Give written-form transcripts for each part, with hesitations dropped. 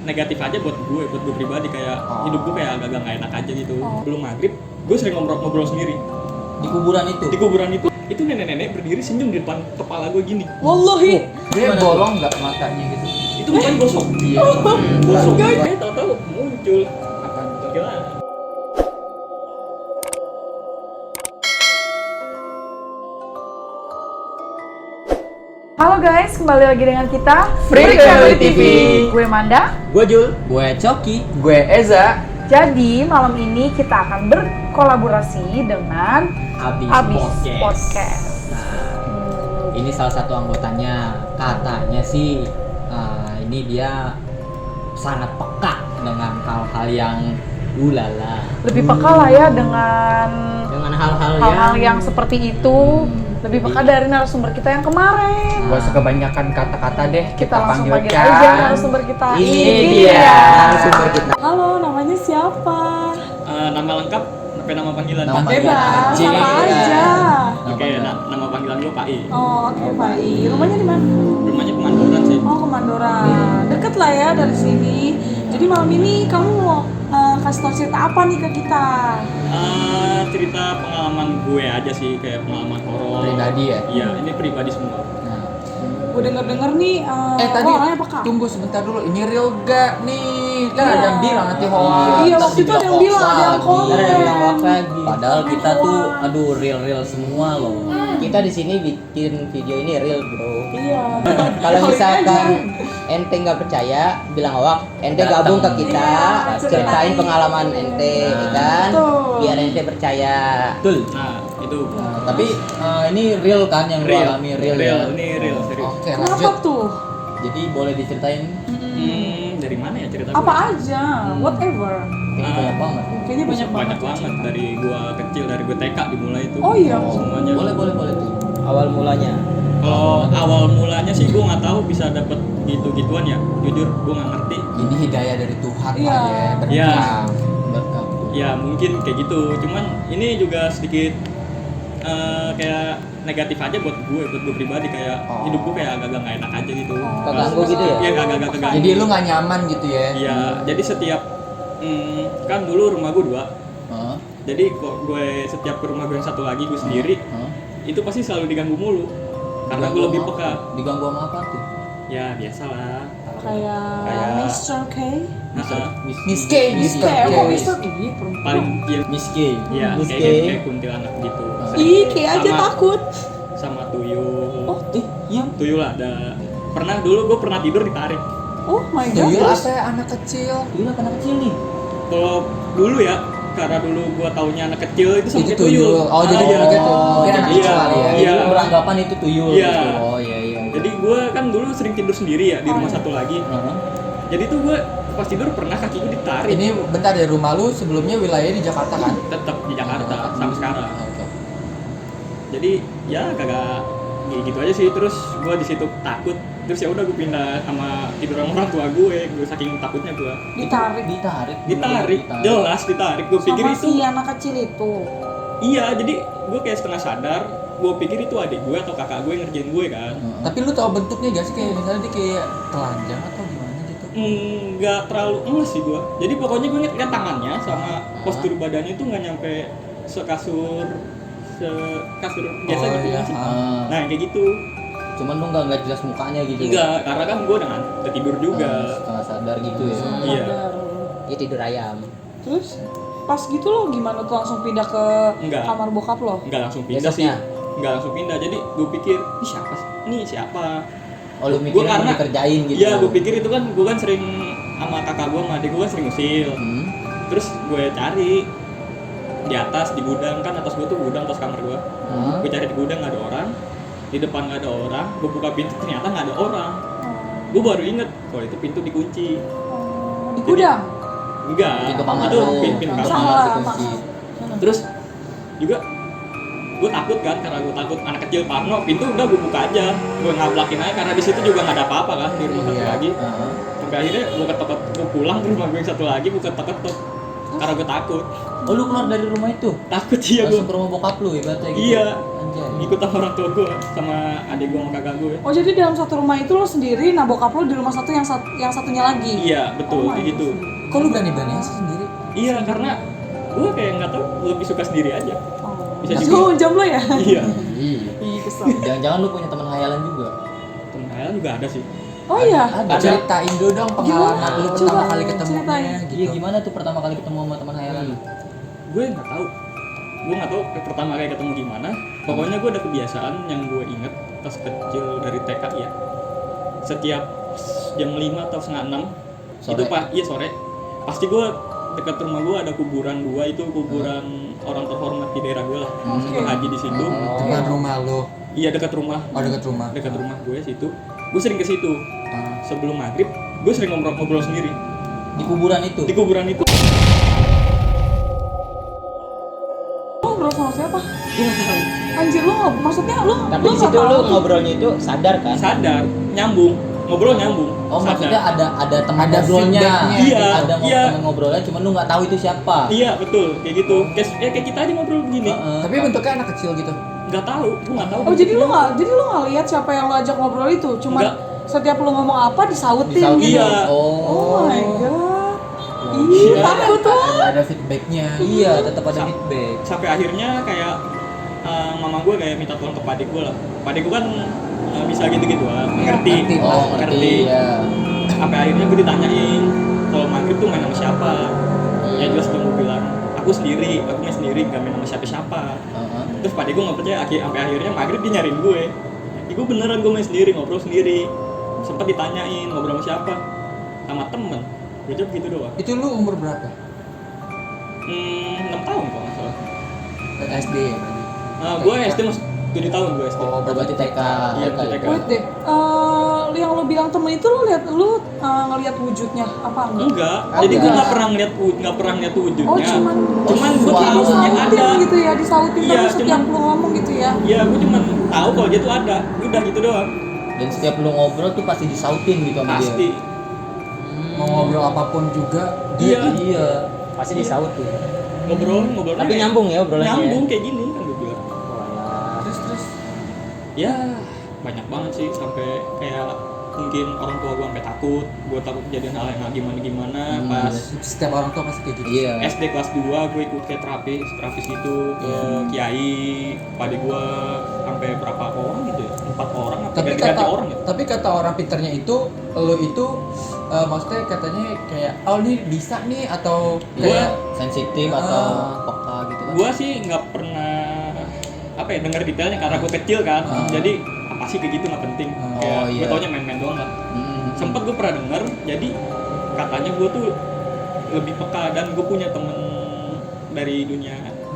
negatif aja buat gue pribadi, kayak hidup gue kayak agak nggak enak aja gitu. Belum maghrib gue sering ngobrol sendiri Di kuburan itu nenek-nenek berdiri senyum di depan kepala gue gini. Wallahi. Dia bolong nggak matanya gitu? Itu bukan gosok. Iya. Gosok. Tahu-tahu muncul. Apa itu? Gimana? Halo guys, kembali lagi dengan kita Free Family TV. Gue Manda. Gue Jul, gue Coki. Gue Eza. Jadi malam ini kita akan berkolaborasi dengan Abis Podcast. Ini salah satu anggotanya, katanya sih ini dia sangat peka dengan hal-hal yang ulala. Lebih peka lah ya dengan hal-hal yang seperti itu. Lebih peka dari narasumber kita yang kemarin. Gak usah kebanyakan kata-kata deh. Kita langsung panggil panggilkan. aja narasumber kita. Ini dia narasumber kita. Halo, namanya siapa? Nama lengkap sampai nama panggilan. Nama panggilan. Bebas, Anjing. apa aja. Oke, nama panggilan gue Pak I. Oh, oke Pak I. Rumahnya di mana? Rumahnya Pemandoran sih. Oh, Kemandoran. Deket lah ya dari sini. Jadi malam ini kamu mau kasih tau cerita apa nih ke kita? Cerita pengalaman gue aja sih, kayak pengalaman horor. Pribadi ya? Iya, ini pribadi semua. Nah. Gue denger nih, Tadi orangnya peka. tunggu sebentar dulu. Ini real gak nih? Kan Iya. ada yang bilang nanti hoax. Iya, waktu itu ada yang bilang, ada yang komen. Padahal kita tuh, aduh real semua loh. Kita di sini bikin video ini real bro. Iya. Kalau misalkan ente nggak percaya, bilang hoax, ente gabung ke kita, Iya, ceritain ceritain. pengalaman ente, ya kan? Betul. Biar ente percaya. Betul. Nah, itu Tapi ini real kan yang lu alami real ya? ini real, serius. Oke, Kenapa lanjut. tuh? Jadi boleh diceritain? Dari mana ya cerita Apa gue? aja, whatever. Kayaknya banyak banget. Kayaknya banyak banget. Dari gua kecil, dari gua TK dimulai itu. Oh iya. Semuanya. Boleh tuh. Awal mulanya. Kalau awal mulanya sih gua nggak tahu bisa dapet gitu-gituan ya. Jujur gua nggak ngerti. Ini hidayah dari Tuhan Iya. lah ya. Iya. Berkah. Ya mungkin kayak gitu. Cuman ini juga sedikit kayak negatif aja buat gue pribadi, kayak hidup gue kayak agak nggak enak aja gitu. Keganggu gitu ya? Iya, agak keganggu. Jadi lu nggak nyaman gitu ya? Iya, jadi setiap kan dulu rumah gue 2. Hah? Jadi kok gue setiap ke rumah gue yang satu lagi gue sendiri, Hah? itu pasti selalu diganggu mulu. Karena gue lebih peka. Diganggu sama apa tuh? Ya biasalah. Kayak Mr. K. Miss K, Miss K, kok Mr. K? Paling ya, Miss K. ya Miss K. kayak kuntilanak gitu. Ih, K aja Sama- takut. Sama tuyul. Oh, Iya. Tuyul ada. Pernah dulu gue pernah tidur ditarik. Oh my god. Tuyul apa ya, anak kecil? Tuyul apa anak kecil nih? Kalau dulu ya, karena dulu gue taunya anak kecil itu sama Itu kayak tuyul. tuyul. Oh, jadi iya. gitu. Mungkin anak Iya, kecil kali ya. iya. Lu beranggapan itu tuyul Iya. gitu. Oh iya. Jadi gue kan dulu sering tidur sendiri ya di rumah satu lagi. Heeh. Jadi tuh gue pas tidur pernah kaki gue ditarik. Ini bentar, dari rumah lu sebelumnya wilayah di Jakarta kan? Tetap di Jakarta sampai sekarang. Oke. Jadi ya kagak gitu aja sih. Terus gue di situ takut. Terus ya udah gue pindah sama tidur sama orang tua gue saking takutnya gue. Ditarik Jelas ditarik. Gue pikir sama itu si anak kecil itu. iya. Jadi gue kayak setengah sadar. Gue pikir itu adik gue atau kakak gue yang ngerjain gue kan. Tapi lu tahu bentuknya gak sih, kayak misalnya dia kayak telanjang atau gimana gitu? Nggak terlalu enggak sih gue. Jadi pokoknya gue ngeliat tangannya sama postur badannya itu nggak nyampe sekasur biasa Oh, gitu iya. kan sih. Ah. Nah kayak gitu. Cuman lu nggak jelas mukanya gitu. Enggak, karena kan gue udah tidur juga. Setengah sadar gitu ya. Iya. Sadar. Dia tidur ayam. Terus pas gitu lo gimana tuh, langsung pindah ke Enggak. kamar bokap lo? Nggak langsung pindah Besoknya? sih. Nggak langsung pindah. Jadi gue pikir ini siapa sih? Ini siapa? Oh lu Gua mikir mau karena- dikerjain gitu. Iya, gue pikir itu kan gue kan sering sama kakak gue sama adik gue kan sering usil. Hmm. Terus gue cari di atas di gudang, kan atas gue tuh gudang, atas kamar gue. Hmm. Gue cari di gudang nggak ada orang, di depan nggak ada orang. Gue buka pintu ternyata nggak ada orang. Gue baru inget kalau itu pintu dikunci. Di gudang. Enggak, Pintu kamar itu lu. pintu Pintu kamar. Salah, dikunci. Terus juga gue takut kan, karena gue takut anak kecil parno. Pintu udah gue buka aja, gue ngablakin aja karena di situ juga nggak ada apa-apa kan di rumah satu Iya. lagi. Heeh. Sampai akhirnya gue ketok, gue pulang ke rumah gue yang satu lagi, gue ketok-ketok. karena gue takut. Oh lu keluar dari rumah itu? Takut iya gue. Langsung ke rumah bokap lu ibaratnya gitu? Iya. Anjay. Ikut sama orang tua gue, sama adik gue sama kakak gue. Oh jadi dalam satu rumah itu lo sendiri, nah bokap lo di rumah satu yang satunya lagi? Iya betul, kayak gitu. Kok lu berani-berani sih sendiri? Iya karena gue kayak nggak tahu lebih suka sendiri aja. Oh. Bisa Itu juga. jomblo ya? Iya. Ih kesel. Jangan-jangan lu punya teman hayalan juga? Temen Hayal juga ada sih. Oh iya? Ada. Ceritain dulu dong pengalaman lu Coba, pertama kali ketemunya ceritain. gitu. Iya gimana tuh pertama kali ketemu sama teman hayalan lu? Gue nggak tahu. Gue nggak tahu pertama kali ketemu gimana. Pokoknya gue ada kebiasaan yang gue inget pas kecil dari TK ya. Setiap jam 5 atau setengah 6 Sore? itu iya sore. Pasti gue dekat rumah gue ada kuburan 2 itu kuburan orang terhormat di daerah gue lah. Suka haji di situ. Depan rumah lu. Iya dekat rumah. Oh, dekat rumah. Dekat rumah gue situ. Gue sering ke situ. Sebelum maghrib, gue sering ngobrol sendiri Di kuburan itu? di kuburan itu. Lo ngobrol sama siapa? Gue nggak tahu. Anjir lo nggak, maksudnya lo Tapi lo di nggak situ tahu lu tuh. ngobrolnya itu sadar kan? Sadar, nyambung, ngobrol nyambung. Oh sadar. maksudnya ada teman Ada ngobrolnya, feedbacknya. Iya, ada iya. teman ngobrolnya, cuman lu nggak tahu itu siapa. Iya betul, kayak gitu. Kayak kita aja ngobrol begini. Heeh. Tapi bentuknya anak kecil gitu. Nggak tahu, gue nggak tahu. Oh jadi lo nggak lihat siapa yang lo ajak ngobrol itu, cuma Nggak. setiap lo ngomong apa disautin Disautin. gitu. Iya. Oh my god. Ih Iya. takut tuh. Ada feedbacknya. Iya, tetap ada Sa- feedback. Sampai akhirnya kayak mama gue kayak minta tolong ke padik gue lah. Padik gue kan bisa gitu-gitu lah, ngerti. Oh, ngerti. Ya. Sampai akhirnya gue ditanyain kalau maghrib tuh main sama siapa. Ya jelas gue bilang aku main sendiri, gak main sama siapa-siapa. Heeh. Terus padik gue nggak percaya, sampai akhirnya maghrib dia nyariin gue. Gue beneran gue main sendiri, ngobrol sendiri. Sempat ditanyain ngobrol sama siapa, sama temen. Gue jawab gitu doang. Itu lu umur berapa? 6 tahun kalau nggak salah. SD ya berarti. Gue SD masih 7 tahun gue SD. Oh, Berarti TK. Iya, TK. TK. Wait deh, yang lo bilang temen itu lo ngelihat wujudnya apa enggak? Enggak. Ada. Jadi gue nggak pernah ngeliat wujudnya. Oh cuman gue Wah, tahu dia disautin ada. gitu ya, disautin Iya, terus setiap cuman- lo ngomong gitu ya. Iya, gue cuman tahu kalau dia tuh ada. Udah gitu doang. Dan setiap lu ngobrol tuh pasti disautin gitu sama Pasti. dia. Mau ngobrol apapun juga Iya. Iya, pasti disautin. Ngobrol. Tapi nyambung ya obrolannya. Nyambung kayak gini kan gue bilang. Walah. terus Ya banyak banget sih sampai kayak mungkin orang tua gue sampai takut. Gue takut kejadian hal yang gimana pas setiap orang tua pasti kayak gitu. Iya. SD kelas 2 gue ikut kayak terapis gitu ke kiai, pade gue sampai berapa orang gitu ya? 4 orang apa Tapi ganti-ganti kata orang ya? tapi kata orang pinternya itu lo itu maksudnya katanya kayak oh ini bisa nih atau kayak Sensitif atau peka gitu kan. Gue sih nggak pernah apa ya denger detailnya karena gue kecil kan, jadi apa sih kayak gitu nggak penting. Kayak iya. gue taunya main-main doang lah. Sempet gue pernah denger, jadi katanya gue tuh lebih peka dan gue punya temen dari dunia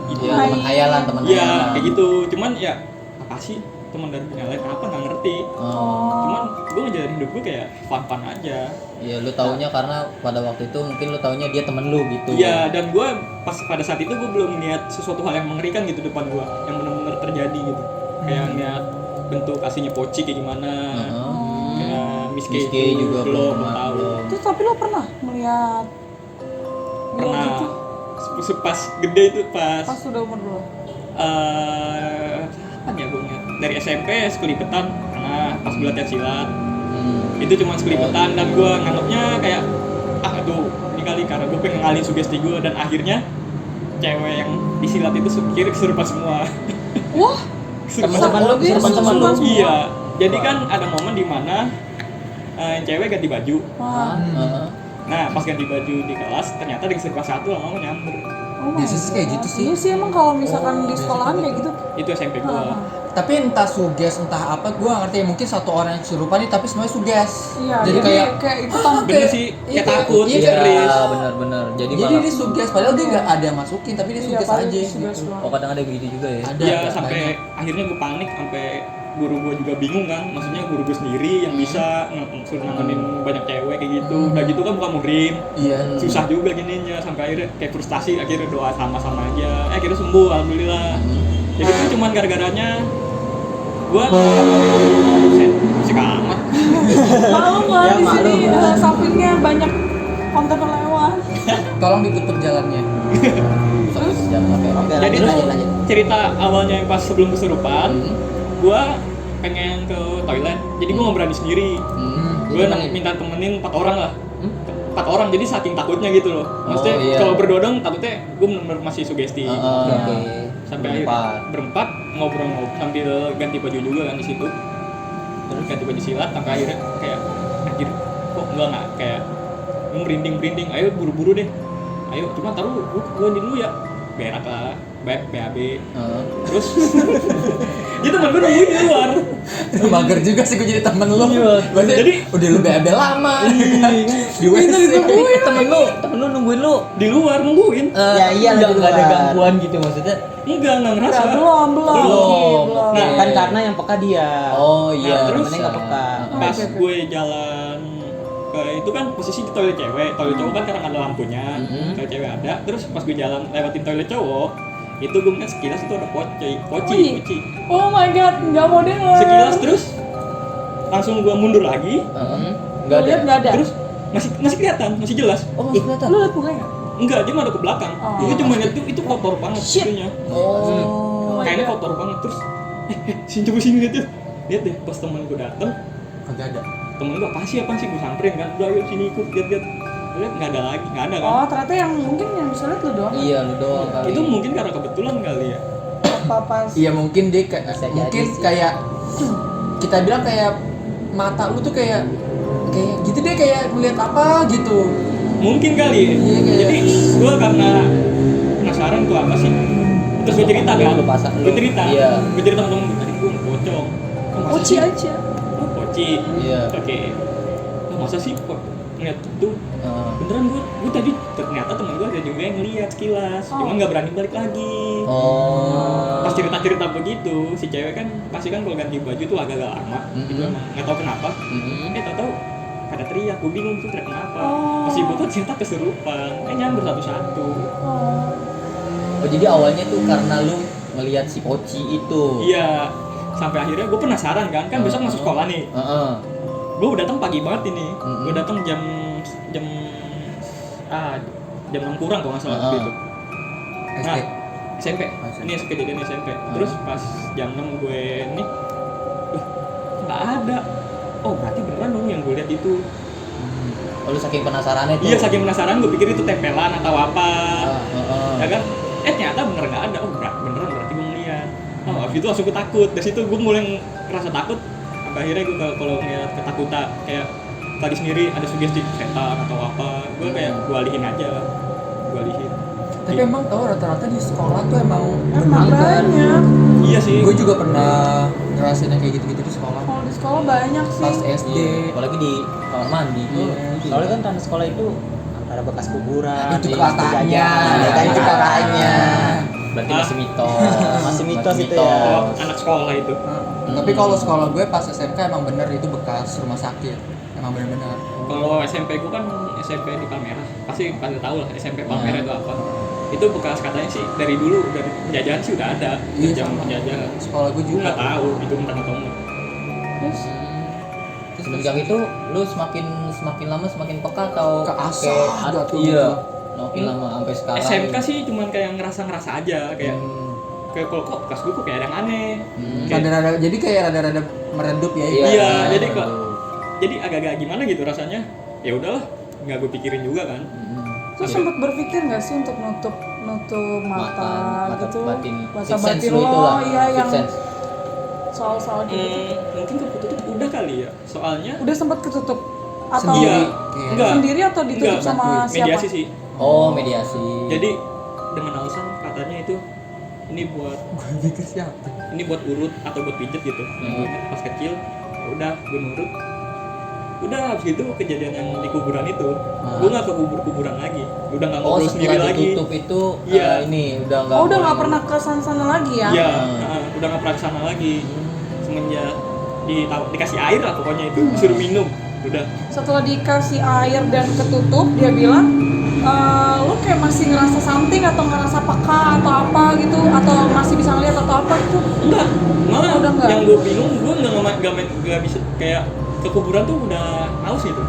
itu. Iya, teman hayalan, teman Iya hayalan. kayak gitu, cuman ya apa sih teman dari dunia lain apa nggak ngerti. Oh. Cuman gue ngejalanin hidup gue kayak fun aja. Iya, lu taunya karena pada waktu itu mungkin lu taunya dia temen lu gitu. Iya, dan gue pas pada saat itu gue belum lihat sesuatu hal yang mengerikan gitu depan gue, yang benar-benar terjadi gitu. Kayak ngeliat bentuk aslinya poci kayak gimana, kayak Miss K Miss K itu juga belum belum tahu. Terus tapi lo pernah melihat Pernah gitu pas gede itu pas pas sudah umur berapa? apa ya gue ingat dari SMP sekelipetan karena pas gue latihan silat Hmm. itu cuma sekelipetan dan gue nganggapnya kayak aduh ini kali karena gue pengen ngalih sugesti gue dan akhirnya cewek yang di silat itu kira kesurupan semua. Wah, Teman-teman lu Dia kesurupan teman lu. kesurupan semua. Iya, jadi kan ada momen di mana yang cewek ganti baju. wah. Heeh. Nah, pas ganti baju di kelas, ternyata di kelas 1 lama-lama nyamber. Oh my Biasanya sih kayak God. gitu sih. Iya sih emang kalau misalkan di biasanya sekolahan kayak kayak gitu. Itu SMP gua. Tapi entah suges entah apa gue ngerti mungkin satu orang yang kesurupan nih tapi semuanya suges. Iya, Jadi kayak ikutan. Bener sih, kayak takut, Iya, kayak Iya, keris. benar-benar. Jadi jadi malah dia suges padahal dia nggak ada yang masukin tapi dia Iya, suges paling aja suges gitu. doang. oh kadang ada begitu juga ya. Ada Iya, ada sampai banyak. akhirnya gue panik sampai guru gue juga bingung kan. Maksudnya guru gue sendiri yang bisa suruh nanganin banyak cewek kayak gitu. Udah gitu kan bukan muhrim. Iya. Susah juga gininya sampai akhirnya kayak frustasi akhirnya doa sama-sama aja. Akhirnya sembuh alhamdulillah. Jadi itu cuman gara-garanya gua musik amat. Malu lah Ya, di sini malu. sampingnya banyak kontainer lewat. Kalau tolong ditutup jalannya. Oke, Jadi lanjut, tuh lanjut. cerita awalnya yang pas sebelum kesurupan, gua pengen ke toilet, jadi gua nggak berani sendiri. Gua minta temenin 4 orang lah. 4 orang, jadi saking takutnya gitu loh. Maksudnya iya. kalau berdua dong takutnya gue bener-bener masih sugesti. Oke. Sampai berempat ngobrol sambil ganti baju juga kan di situ. Terus ganti baju silat sampai akhirnya kayak anjir kok nggak kayak merinding. Ayo buru-buru deh. Ayo cuma taruh gua dulu ya. Berak lah, BAB. Terus dia temen gue nungguin di luar. Mager juga sih gue jadi temen lu. Berarti Jadi udah lu BAB lama. Di WC. Temen lu nungguin lu. di luar nungguin. Ya iya Nggak ada gangguan gitu maksudnya. Enggak ngerasa. Belum. Nah, kan karena yang peka dia. Oh iya. Nah, terus temennya nggak peka. Pas gue jalan ke itu kan posisi di toilet cewek, toilet cowok kan karena ada lampunya, toilet cewek ada. Terus pas gue jalan lewatin toilet cowok, itu gue ngeliat sekilas itu ada poci. Oh my god, nggak mau denger. Sekilas terus langsung gue mundur lagi, Nggak ada. Lihat nggak ada. terus masih kelihatan, masih jelas. Oh masih kelihatan. Lu lihat mukanya nggak? Enggak, dia ngadep ke belakang. Oh. Gue cuma lihat itu kotor banget itunya. Oh my Kayaknya God. kotor banget terus. Coba sini lihat deh. Lihat deh pas temen gue dateng, Kagak ada. temen gue apa sih gue samperin kan, udah ayo sini ikut lihat nggak ada lagi, nggak ada kan. Oh ternyata yang mungkin yang bisa lihat lu doang. Iya, lu doang kali. Itu mungkin karena kebetulan kali ya. Apa pas? Iya mungkin dia kayak Bisa jadi mungkin sih. kayak kita bilang kayak mata lu tuh kayak gitu deh, kayak ngeliat apa gitu. Mungkin kali. Iya, kayak- Jadi gue karena penasaran tuh apa sih. Terus gue cerita kan. Lu pasang, Gue cerita. iya. Gue cerita sama temen tadi gue pocong. Poci aja. Poci. Iya. Oke. Masa sih kok ngeliat itu? Beneran gue tadi ternyata temen gue ada juga yang ngeliat sekilas, cuma nggak berani balik lagi. Oh. Pas cerita begitu, si cewek kan pasti kan kalau ganti baju tuh agak-agak lama, gitu emang nggak tahu kenapa. Tahu pada teriak, gue bingung tuh teriak kenapa. Pas ibu tuh cerita kesurupan, nyamber satu-satu. Oh, jadi awalnya tuh karena lu ngelihat si Poci itu. Iya, sampai akhirnya gue penasaran kan besok masuk sekolah nih. Gue udah datang pagi banget ini, gue datang jam 6 kurang kalau nggak salah waktu itu. Nah, SMP. Ini kejadian SMP. Terus pas jam 6 gue nih, nggak ada. Oh berarti beneran dong yang gue lihat itu. Oh, lu saking penasarannya tuh. Iya saking penasaran gue pikir itu tempelan atau apa. Ya kan? Ternyata bener nggak ada. Oh beneran berarti gue ngeliat. Oh abis itu langsung gue takut. Dari situ gue mulai ngerasa takut. Sampai akhirnya gue kalau ngeliat ketakutan kayak tadi sendiri ada sugesti setan atau apa, gue kayak gue alihin aja. Tapi emang tau rata-rata di sekolah tuh emang Emang banyak. Iya sih. Gue juga pernah ngerasain yang kayak gitu-gitu di sekolah. Kalau di sekolah banyak sih. Pas SD. Apalagi di kamar mandi. Iya. Soalnya kan tanah sekolah itu antara bekas kuburan. Itu di katanya. penjajahan, ya kan itu katanya. Berarti Ah. masih mitos. Masih mitos itu Oh, ya. anak sekolah itu. Tapi kalau sekolah gue pas SMK emang bener itu bekas rumah sakit. Emang bener-bener. Kalau SMP gue kan SMP di Palmerah, pasti tahu lah SMP Palmerah itu apa. Itu bekas katanya sih dari dulu, dari penjajahan sih udah ada. Iya, Jam sama. penjajahan. Sekolah gue Gue juga. nggak tahu itu benar atau enggak. Terus Terus semenjak itu lu semakin lama semakin peka atau Keasah jatuh iya. gitu. Makin lama sampai sekarang. SMK sih cuman kayak ngerasa aja kayak kayak kalau kok kelas gue kok kayak ada yang aneh. Kayak- Rada-rada, jadi kayak rada-rada meredup ya. Iya, jadi kok jadi agak-agak gimana gitu rasanya. Ya udahlah, nggak gue pikirin juga kan. Terus sempat berpikir nggak sih untuk nutup mata gitu, batin. mata Sixth sense batin lu itu lo, lah. iya yang Sixth sense. soal-soal gitu. Mungkin ketutup udah kali ya. Soalnya Udah sempat ketutup atau iya, Kayak enggak. sendiri atau ditutup Enggak, sama siapa? mediasi sih. Oh, mediasi. Jadi dengan alasan katanya itu ini buat Gue pikir siapa? ini buat urut atau buat pijet gitu. Pas kecil, ya udah gue nurut. Udah habis itu kejadian yang di kuburan itu, gue nggak ke kuburan lagi. Udah nggak Oh, ngobrol sendiri setelah lagi. ditutup itu Iya. ini udah nggak. Oh udah boleh. nggak pernah ke sana lagi ya? Iya, udah nggak pernah kesana lagi. Semenjak dikasih air lah pokoknya itu, disuruh minum. Udah. Setelah dikasih air dan ketutup, dia bilang, lu kayak masih ngerasa something atau ngerasa peka atau apa gitu, atau masih bisa ngeliat atau apa gitu? Enggak, malah Udah enggak? yang gue bingung gue nggak bisa kayak ke kuburan tuh udah haus gitu.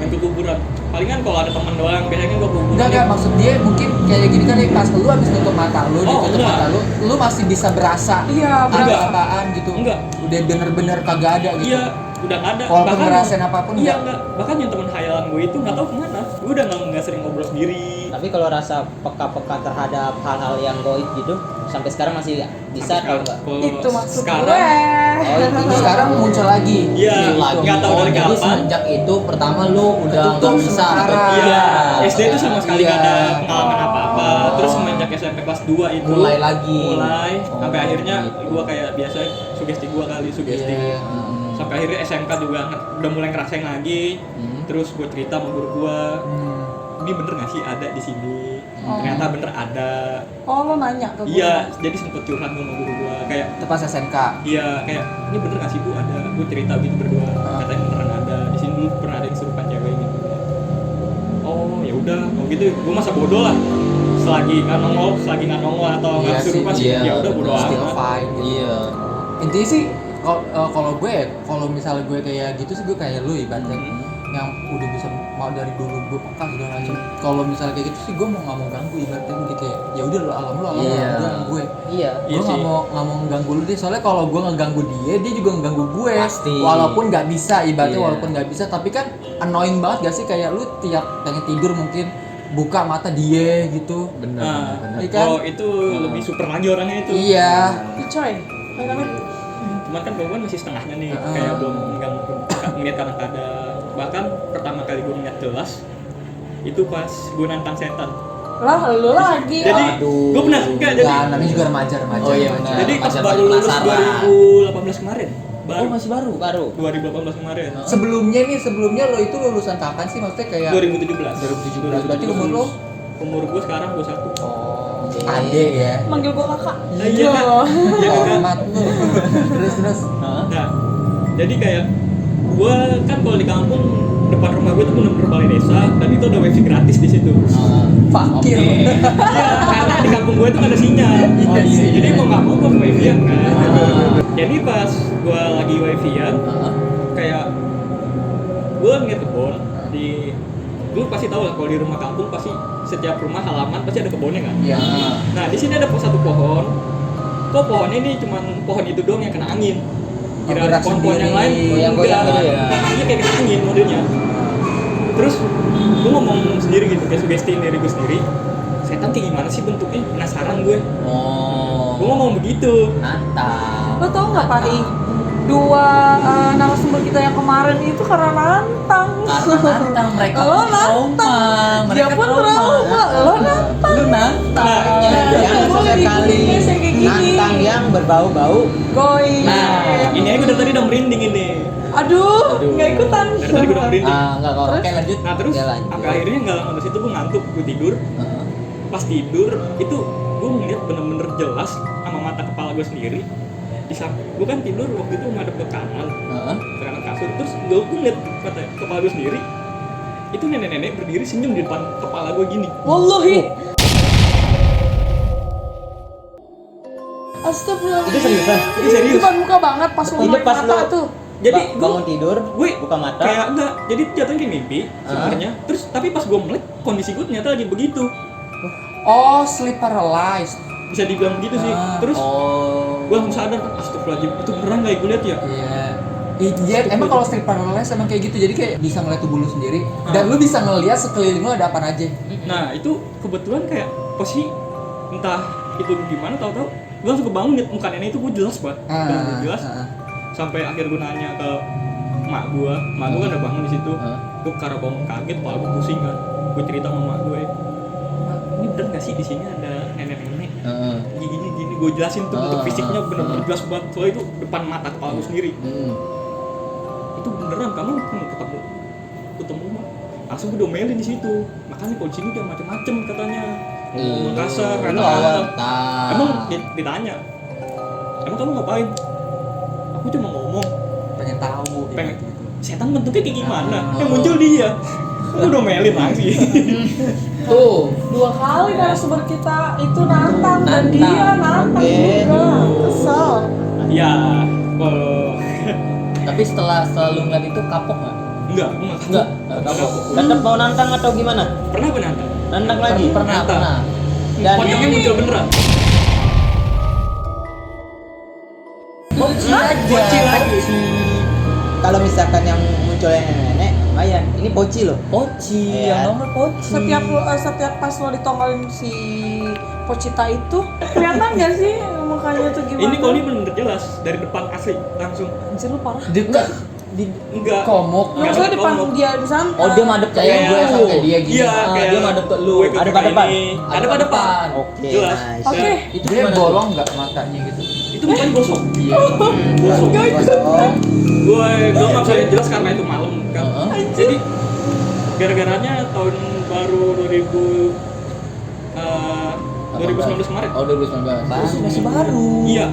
ke kuburan. Palingan kalau ada teman doang, biasanya kan gua kuburan. Enggak, maksud dia mungkin kayak gini kan nih, pas lu habis tutup mata lu, Oh, ditutup enggak. mata lu masih bisa berasa Iya, ada enggak. apaan gitu. Enggak. Udah bener-bener kagak ada gitu. Iya, udah nggak ada. Walaupun ngerasain apapun iya, enggak. enggak. Bahkan yang teman hayalan gue itu nggak tahu kemana. Gue udah nggak sering ngobrol sendiri. Tapi kalau rasa peka-peka terhadap hal-hal yang goib gitu sampai sekarang masih bisa atau enggak? Kalau Itu maksud sekarang, gue. Oh, intinya Sekarang muncul lagi. Iya, Gitu. nggak tahu dari jadi kapan. semenjak itu pertama lu udah Ketutup nggak bisa. sementara. Iya, SD itu sama sekali nggak ada Iya. pengalaman apa-apa. Oh. Terus semenjak SMP kelas 2 itu Mulai lagi. mulai Oh, sampai akhirnya gitu. gua kayak biasa sugesti gua kali sugesti. Iya. Sampai akhirnya SMK juga udah mulai ngerasain lagi. Terus gue cerita sama guru gua, ini bener nggak sih ada di sini? Oh. Ternyata bener ada. Oh, lo nanya ke gue. Iya, jadi sempet curhat sama guru gua kayak Itu pas SNK. iya kayak ini bener nggak sih bu ada? Gue cerita gitu berdua, katanya beneran ada. Di sini dulu pernah ada yang kesurupan cewek gitu. Oh ya udah, kalau gitu gue masa bodoh lah. Selagi nggak nongol atau nggak Iya sih, kesurupan sih, iya, ya udah bodoh Still amat. fine gitu. Iya. Intinya sih kalau gue kalau misalnya gue kayak gitu sih gue kayak lu ibaratnya yang udah bisa mau dari dulu gue peka segala macam. Kalau misalnya kayak gitu sih gue mau nggak mau ganggu ibaratnya gue kayak ya udah lu alam Iya. gue alam gue. Iya. Iya Gue sih. nggak mau ngeganggu lu deh, soalnya kalau gue ngeganggu dia juga ngeganggu gue. Pasti. Walaupun nggak bisa ibaratnya Iya. walaupun nggak bisa tapi kan annoying banget gak sih kayak lu tiap pengen tidur mungkin buka mata dia gitu. Nah, Iya kan? kalau itu lebih super lagi orangnya itu. Iya. Ih, coy. Amin. Cuman kan gue masih setengahnya nih, Heeh. kayak belum ngeliat kadang-kadang. Bahkan pertama kali gue ngeliat jelas itu pas gue nantang setan. Lah, lu lagi. Jadi Aduh. gue pernah enggak jadi. Nah, namanya juga remaja. Oh iya, remaja. benar. Jadi pas Remaja baru lulus penasaran. 2018 kemarin. Baru Oh, masih baru. 2018 kemarin. Sebelumnya lo itu lulusan kapan sih, maksudnya kayak 2017. 2017. Berarti umur lo? Umur gue sekarang 21. Oh, ade ya. Manggil gue kakak. Iya. Iya kan? Hormat lu. Terus. Hah? Nah, jadi kayak gue kan kalau di kampung depan rumah gue tuh bener-bener balai desa dan itu ada wifi gratis di situ. Fakir. Oke. Iya, karena di kampung gue itu nggak ada sinyal. Oh, iya. Jadi mau nggak mau gue wifi-an kan. Jadi pas gue lagi wifi-an, kayak gue ngeliat kebun di, lu pasti tahu lah kalau di rumah kampung pasti setiap rumah halaman pasti ada kebunnya kan. Iya. Nah di sini ada satu pohon. Kok pohonnya ini cuman pohon itu doang yang kena angin. Kira gerak pohon-pohon yang sendiri. lain Goyang-goyang enggak. gitu ya? Iya kayak kena angin modelnya. Terus gue ngomong sendiri gitu, kayak sugesti diri gue sendiri. Setan kayak gimana sih bentuknya? Penasaran gue. Oh. Gue ngomong begitu. Nantang. Lo tau nggak Pari? Dua narasumber kita yang kemarin itu karena nantang. Karena nantang mereka Lo trauma. nantang. Dia Mereka pun trauma. Lo nantang. Lu nantang. Nah, Jangan boleh sekali dibikin kayak gini. nantang yang berbau-bau. Goy. Nah, ini aja gue dari tadi udah merinding ini. Aduh, nggak ikutan. Dari tadi gue udah merinding. Enggak kok. Terus? Oke, lanjut. Nah terus Ya, lanjut. sampai akhirnya nggak lama dari situ gue ngantuk, gue tidur. Heeh. Pas tidur itu gue ngeliat bener-bener jelas sama mata kepala gue sendiri. Di samping gue kan tidur waktu itu madep ke kanan, Heeh. ke kanan kasur. Terus gue ngeliat kepala gue sendiri. Itu nenek-nenek berdiri senyum di depan kepala gue gini. Wallahi. Astagfirullah. Itu seriusan? Itu serius. Depan muka banget pas lo Itu melek pas mata lo- tuh. Jadi gue bangun tidur, gue buka mata. kayak enggak. Jadi jatuhnya kayak mimpi sebenarnya. Terus tapi pas gue melek kondisi gue ternyata lagi begitu. Oh, sleep paralyzed. Bisa dibilang begitu sih. Ah. Terus Oh. gue langsung sadar, astagfirullahaladzim, itu beneran gak gue lihat ya? Iya. Iya, emang kalau sleep paralysis emang kayak gitu. Jadi kayak bisa ngeliat tubuh lu sendiri dan lu bisa ngeliat sekeliling lu ada apa aja. Nah itu kebetulan kayak posisi entah itu gimana tahu-tahu gue langsung kebangun liat muka nenek itu gue jelas banget, bener-bener jelas. Sampai akhir gue nanya ke mak gue kan udah bangun di situ. Gue karena bangun kaget, kepala gue pusing kan. Gue cerita sama mak gue, "Mak, ini bener gak sih di sini ada nenek-nenek? Heeh. Gini gue jelasin tuh bentuk fisiknya bener-bener jelas banget. Soalnya itu depan mata kepala gue sendiri. Itu beneran kamu ketemu mah langsung gue domelin di situ. Makanya kalau di sini udah macem-macem katanya. Ngomong kasar, Lu enak. awal. Emang ditanya, emang kamu ngapain? Aku cuma ngomong, Pengen tahu. pengen gitu. setan bentuknya kayak gimana? Yang muncul dia. Gue domelin langsung. Tuh. 2 kali narasumber kita itu nantang dan Nantang. dia nantang Oke. juga. Kesel. Ya, kalau Tapi setelah lu ngeliat itu kapok nggak? enggak, gue nggak Enggak. kapok. kapok. Tetap mau nantang atau gimana? Pernah gue nantang. Nantang lagi? Pernah. Dan Pocongnya muncul beneran. Poci lagi. Kalau misalkan yang munculnya nenek, lumayan. Ini poci loh. Poci, Iya. yang nomor poci. Setiap pas lo ditongolin si Pocita itu kelihatan nggak sih mukanya tuh gimana? Ini kalau ini bener jelas dari depan asli langsung. Anjir lu parah. Dekat Enggak. komuk. Enggak Maksudnya depan ngomong. dia di sana. Oh, dia madep Kayak kayak gue sama kayak dia gini. Iya, Ah, kayak dia madep ke lu. gue ke Ada kakak depan? ini. Ada Ada depan. Oke, Jelas. nice. Oke. Itu Dia gimana tuh? bolong nggak matanya gitu? Itu bukan gosok. Iya. Gosok. Kosong. Gue nggak bisa jelas karena itu malam kan. Heeh. Jadi gara-garanya tahun baru 2019 kemarin. Oh, 2019. Masih baru. Iya,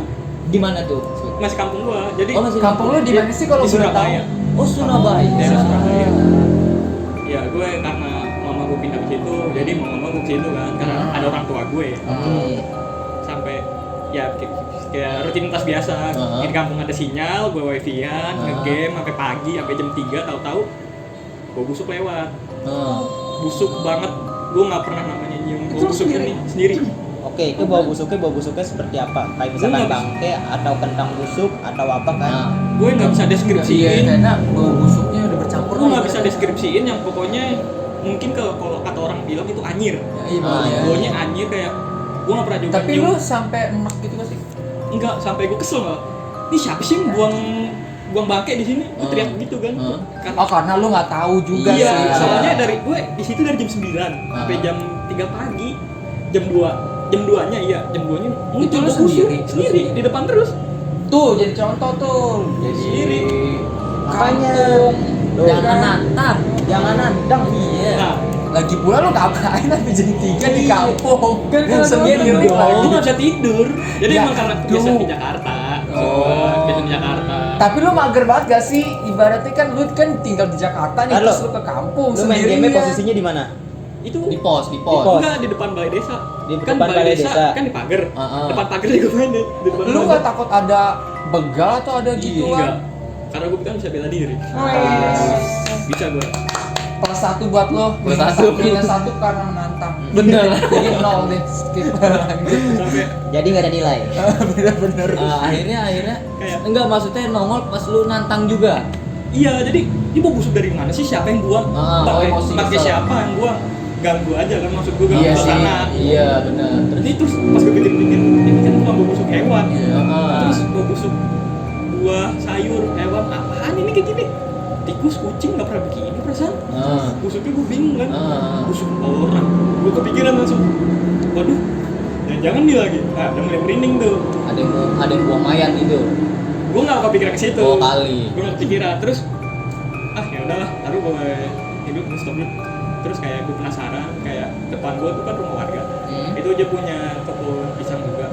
Di mana tuh? masih kampung gua. Jadi Oh, masih Kampung lu di mana sih kalau di boleh Surabaya. tahu? Oh, Surabaya. Daerah Surabaya. Ya, gue karena mama gue pindah ke situ, jadi mama gue ke situ kan, karena ada orang tua gue. Sampai ya kayak rutinitas biasa. Di kampung ada sinyal, gue wifi-an, nge-game sampai pagi, sampai jam 3 tahu-tahu gue busuk lewat. Busuk banget. Gue nggak pernah namanya nyium Itu bau busuk sendiri? ini sendiri. Oke, itu bau busuknya seperti apa? Kayak misalkan nggak bisa. bangke atau kentang busuk atau apa kan? Nah, Gue nggak bisa Iya, deskripsiin. karena bau busuknya udah bercampur. Gue nggak bisa deskripsiin yang pokoknya mungkin kalau kata orang bilang itu anyir. Iya, baunya. Baunya anyir kayak gue nggak pernah juga Tapi nyium. lu sampai enak gitu gak sih? Enggak, sampai gue kesel nggak. Ini siapa sih yang buang bangke di sini? Gue teriak gitu kan. Kan- Oh, karena lu nggak tahu juga iya, sih. soalnya dari gue di situ dari jam 9 sampai jam 3 pagi. Jam 2-nya iya, jam 2-nya Itu lu bau busuk. sendiri? Sendiri di depan terus. Tuh, jadi contoh tuh. Jadi Sendiri. Makanya Loh, jangan nantang. jangan nantang. Iya. Nah, lagi pula lu ngapain sampai jam 3 di kampung? Kan kalau Sendiri dulu lu kan gue lagi. nggak bisa tidur. Jadi Ya, emang karena aduh. biasa di Jakarta. Biasa di Jakarta. Tapi lu mager banget gak sih? Ibaratnya kan lu kan tinggal di Jakarta nih, Halo. terus lu ke kampung Lu main sendirian. game posisinya di mana? Itu Di pos. pos. enggak di depan balai desa. Di Kan depan balai desa. kan di pagar. Heeh. Depan pagar juga main di depan. Lu balai. gak takut ada begal atau ada Iya, gitu enggak. kan? Karena gue kan bisa bela diri. Wes. Bisa gue. Plus 1 buat lo. Plus satu. Minus 1 karena menantang. Bener. Jadi 0 deh. Skip. Sampai Jadi nggak ada nilai. Bener-bener. Akhirnya Kayak- enggak, maksudnya nongol pas lu nantang juga. iya, jadi ini bau busuk dari mana sih? Siapa yang buang? emosi Pakai kesel. siapa yang buang? Ganggu aja kan maksud gue ganggu Iya sih. suasana. Iya, benar. Terus pas gue pikir-pikir, ini kan bukan bau busuk hewan. Heeh. Terus bau busuk buah, sayur, hewan, apaan ini kayak gini? Tikus, kucing nggak pernah begini perasaan. Heeh. Busuknya gue bingung kan. Heeh. Busuk orang. Gue kepikiran langsung. Waduh, jangan dia lagi. Nah, udah mulai merinding tuh. Ada yang buang mayat gitu. Gue nggak kepikiran ke situ. Oh, kali. Gue nggak kepikiran. Terus, ya udahlah. Taruh gue hidup stop dulu. Terus kayak gue penasaran, kayak depan gue tuh kan rumah warga. Itu aja punya kebun pisang juga.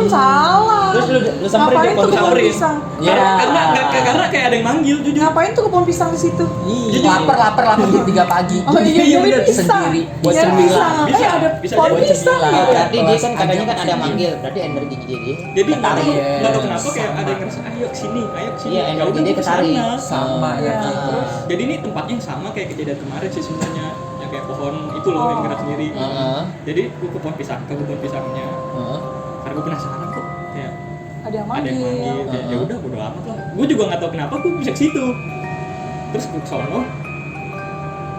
Salah. Terus lu samperin Ngapain ke tuh kebun kebun Samperin. pisang? Ya. Karena kayak ada yang manggil jujur. Ngapain tuh kebun pisang di situ? Lapar jam 3 pagi. Oh iya, Iya, nyari bener, pisang. sendiri. Buat Nyari cemilan. pisang. Bisa, ada bisa pohon jadi. pisang Cemilan. gitu. Berarti dia kan Kelas katanya kan agak ada yang sini. manggil, berarti energi dia Jadi nggak tahu Yes. nggak tahu kenapa kayak ada yang ngerasa ayo kesini. Iya, Ya energi udah, dia gua ketarik. kesana. Sama Iya. ya. Terus Jadi ini tempatnya yang sama kayak kejadian kemarin sih sebenarnya, yang kayak pohon itu loh yang gerak sendiri. Heeh. Jadi gue ke pohon pisang, ke kebun pisangnya. Heeh. Karena gue penasaran kok kayak Ada yang ada yang manggil. manggil. Ya udah bodo amat lah. Gue juga nggak tahu kenapa gue bisa ke situ. Terus gue ke sono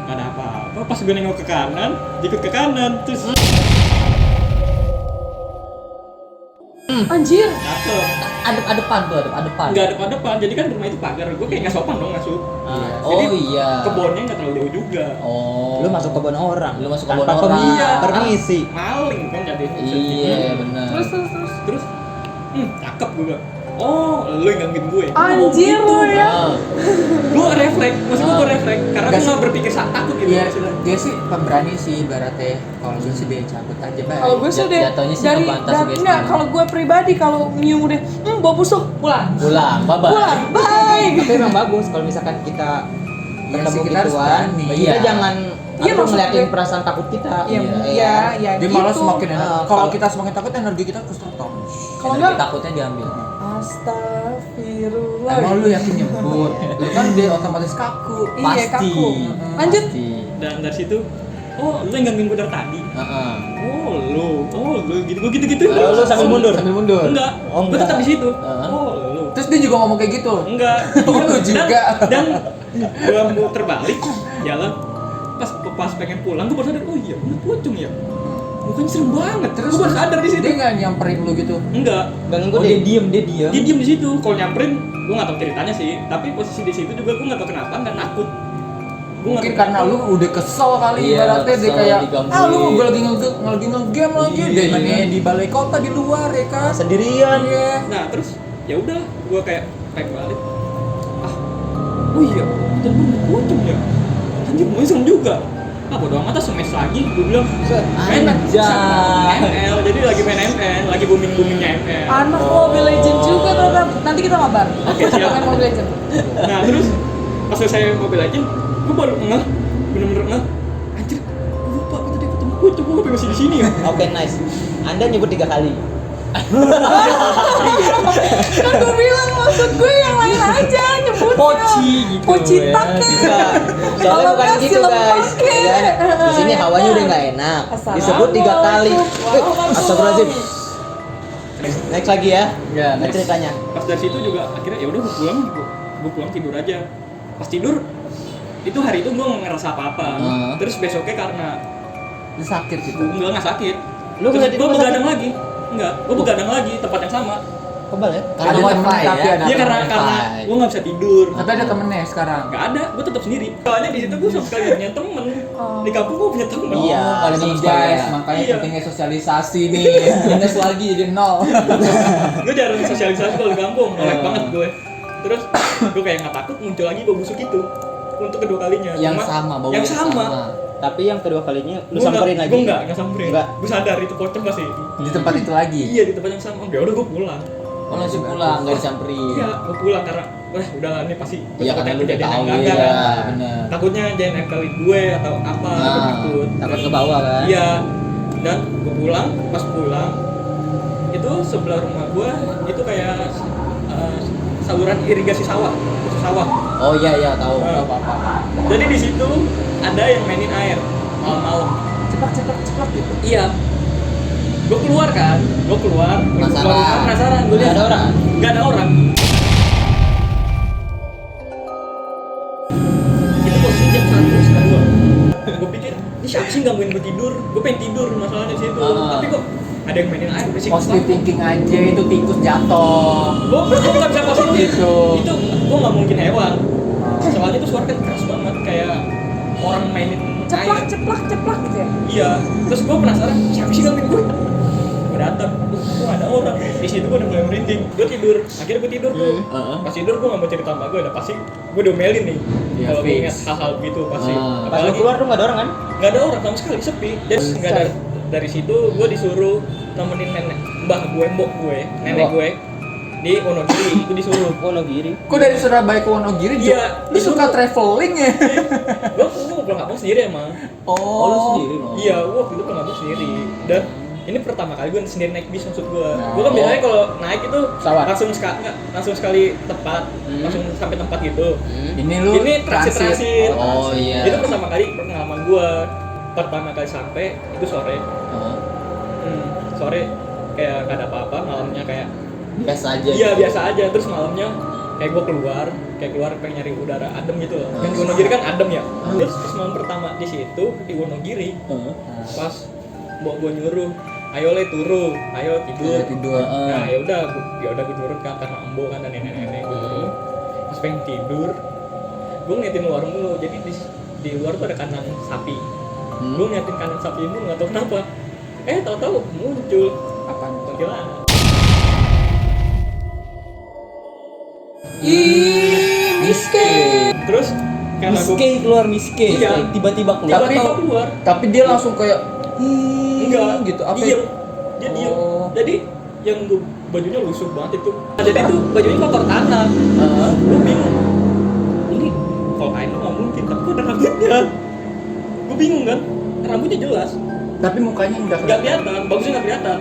nggak ada apa-apa. Pas gue nengok ke kanan, ikut ke kanan, terus Anjir. cakep. Ada depan tuh, ada depan. Nggak depan-depan, jadi kan rumah itu pagar. Gue kayak nggak sopan dong masuk. Oh Jadi, iya. Kebunnya nggak terlalu jauh juga. Oh. lu masuk kebun orang. Lu masuk tanpa kebun orang. Iya. permisi. Maling kan jadi. Iya, benar. Terus cakep gue bilang, oh lu yang gangguin gue. Anjir lu ya. Ah. Gue refleks, maksud gue refleks karena Nggak gue sih. nggak berpikir saat takut gitu. Iya, istilahnya. dia sih pemberani sih ibaratnya. Kalau gue sih dia cabut aja baik. Kalau gue sih udah Jatuhnya sih dari ngebantas guys. enggak, kalau gue pribadi kalau nyium udah bau busuk pulang. Pulang, bye-bye. Pulang. Bye. Tapi emang bagus kalau misalkan kita Iya ketemu sih, kita harus gituan, berani. kita Iya. jangan Iya, apa, maksud ngeliatin gue- perasaan takut kita. Iya, iya, Dia malah gitu. semakin enak. Ah, Kalau kalau- kita semakin takut energi kita kesetrum. Kalau Energi enggak takutnya diambil. Astagfirullah. Emang lu yakin nyebut? Lu kan dia otomatis kaku. Iya, Pasti. kaku. Lanjut. Pasti. Dan dari situ, oh lu yang gangguin gue dari tadi. Heeh. Oh lu gitu, gue gitu-gitu. Oh, lu sambil mundur. Sambil mundur. Enggak, Oh, gue enggak. tetap di situ. Heeh. Oh lu. Terus dia juga ngomong kayak gitu. Enggak. Oh, lu juga. Dan gue mau terbalik jalan. Pas pengen pulang, gue baru sadar, oh iya, bener pocong ya. Mukanya serem banget. Terus gue baru sadar di situ. Dia nggak nyamperin lu gitu. Enggak. Bang gue dia diem. Dia diem di situ. Kalau nyamperin, gue nggak tahu ceritanya sih. Tapi posisi di situ juga gue nggak tahu kenapa nggak takut. Gua Mungkin nggak karena tahu lu udah kesel kali Iya, ibaratnya dia kesel, kayak digangguin. lu gue lagi nge-game lagi Iya, dia iya. mainnya di balai kota di luar ya kan. sendirian. Iya. Nah terus ya udah, gue kayak pengen balik. Oh iya, bener pocong ya. Anjir, mau serem juga. Bodo amat, semes lagi. Gue bilang main Anjay. ML, jadi lagi main ML, lagi boomingnya ML. Anak Mobile Legend juga ternyata. Nanti kita mabar. Oke, siap. Main Mobile Legend. Nah terus pas saya Mobile Legends, gue baru ngeh, bener-bener ngeh. Anjir, gue lupa gue tadi ketemu pocong, gue masih di sini ya. Oke, nice. Anda nyebut 3 kali. Kan gue bilang maksud gue yang lain aja nyebutnya. Poci gitu. Pocitak ya. ya. Bisa. Soalnya Kalau bukan nggak gitu, si guys. lemak, Ya ya. kan? Di sini hawanya udah nggak enak. Disebut 3 kali. Waalaikumsalam. Astagfirullahaladzim. Next lagi ya. Ya, Next next. ceritanya. Pas dari situ juga akhirnya ya udah gue pulang tidur aja. Pas tidur itu hari itu gue nggak ngerasa apa-apa. Terus besoknya karena Dia sakit gitu. nggak sakit. Lu Terus nggak di gue rumah begadang sakit? lagi. Enggak, gue begadang lagi tempat yang sama. Kebal ya? Ada temen tapi ada Iya karena temen. gue nggak bisa tidur. Tapi ada temennya sekarang. Nggak ada, gue tetap sendiri. Soalnya di situ gue sama sekali nggak punya temen. Di kampung gue punya temen. Iya. Oh, ada sama nih sekali guys, ya. makanya Iya. pentingnya sosialisasi nih. Minus lagi jadi 0. Gue jarang sosialisasi kalau di kampung, melek banget gue. Terus gue kayak nggak takut muncul lagi bau busuk itu untuk kedua kalinya. Yang Cuma- sama, bau yang sama. Tapi yang kedua kalinya lu Gua samperin nggak- lagi. Gue nggak samperin. Enggak. Gue sadar itu pocong pasti. Di tempat itu lagi. Iya di tempat yang sama. Ya udah gue pulang. Oh, langsung pulang, enggak disamperin. Iya, gue pulang karena udah ini pasti Iya, karena lu udah kejadian tahu yang ya. enggak kan. bener. Takutnya jangan nempelin gue atau apa, gue Nah, takut. takut ke bawah kan? Iya. Dan gue pulang, pas pulang itu sebelah rumah gue itu kayak saluran irigasi sawah. Oh iya iya tahu. Nah, jadi di situ ada yang mainin air malam-malam. Ceplak gitu. Iya. Gue keluar kan, Penasaran. penasaran. Gue Nggak lihat ada orang? Nggak ada orang. Itu posisi jam 1 gue pikir ini siapa sih gangguin gue tidur? Gue pengen tidur masalahnya di situ. Tapi kok ada yang mainin air berisik. Positive thinking aja itu tikus jatuh. Gue nggak bisa positif. Gitu. Itu gue nggak mungkin hewan. Soalnya itu suara kan keras banget kayak orang mainin air. Ceplak gitu ya. Iya, terus gue penasaran siapa sih gangguin gue? Gue datang, kok ada orang. Di situ gue udah mulai merinding. Gue tidur, akhirnya gue tidur tuh. Pas tidur gue nggak mau cerita sama gue, udah pasti gue domelin nih. Iya, Kalau gue fix. ingat hal-hal gitu pasti. Pas lu Apalagi keluar tuh nggak ada orang kan? nggak ada orang sama sekali, sepi. Jadi nggak ada. Dari situ gue disuruh nemenin nenek, mbok gue, nenek Mbok. gue di Wonogiri itu disuruh. Wonogiri. Kok dari Surabaya ke Wonogiri? Iya, Lu suka traveling ya? Gue pulang kampung sendiri emang. Oh, lu sendiri loh. Iya, gue waktu itu pulang kampung sendiri. Dan ini pertama kali gue sendiri naik bis maksud gue. Nah. Gue kan biasanya kalau naik itu Pesawat. langsung sekali tepat, langsung sampai tempat gitu. Ini lu Ini transit. Oh, iya. Itu pertama kali pengalaman gue. Pertama kali sampai itu sore. Sore kayak gak ada apa-apa, malamnya kayak Biasa aja. iya biasa aja. Terus malamnya kayak gue keluar pengen nyari udara adem gitu loh. Kan di Wonogiri kan adem ya. Terus pas malam pertama di situ di Wonogiri, pas mbok gue nyuruh, ayo le turu, ayo tidur. tidur. Nah ya udah gue nurut kan karena embo kan dan nenek-nenek gue turun. Pas pengen tidur, gue ngeliatin luar mulu. Jadi di luar tuh ada kandang sapi. Gue ngeliatin kandang sapi itu nggak tahu kenapa. Tahu-tahu muncul Apaan? kuntilanak. Miskin. Terus karena gue Miske keluar Miske. Iya. Tiba-tiba keluar. tiba-tiba keluar. Tapi dia langsung kayak Enggak gitu. Apa? diem. Dia diem. Oh. Jadi yang bajunya lusuh banget itu. Jadi itu bajunya kotor tanah. Gue bingung. Ini kalau kain lu nggak mungkin, tapi kok ada rambutnya. Gue bingung kan. Rambutnya jelas, Tapi mukanya enggak nggak kelihatan. Bagusnya nggak kelihatan.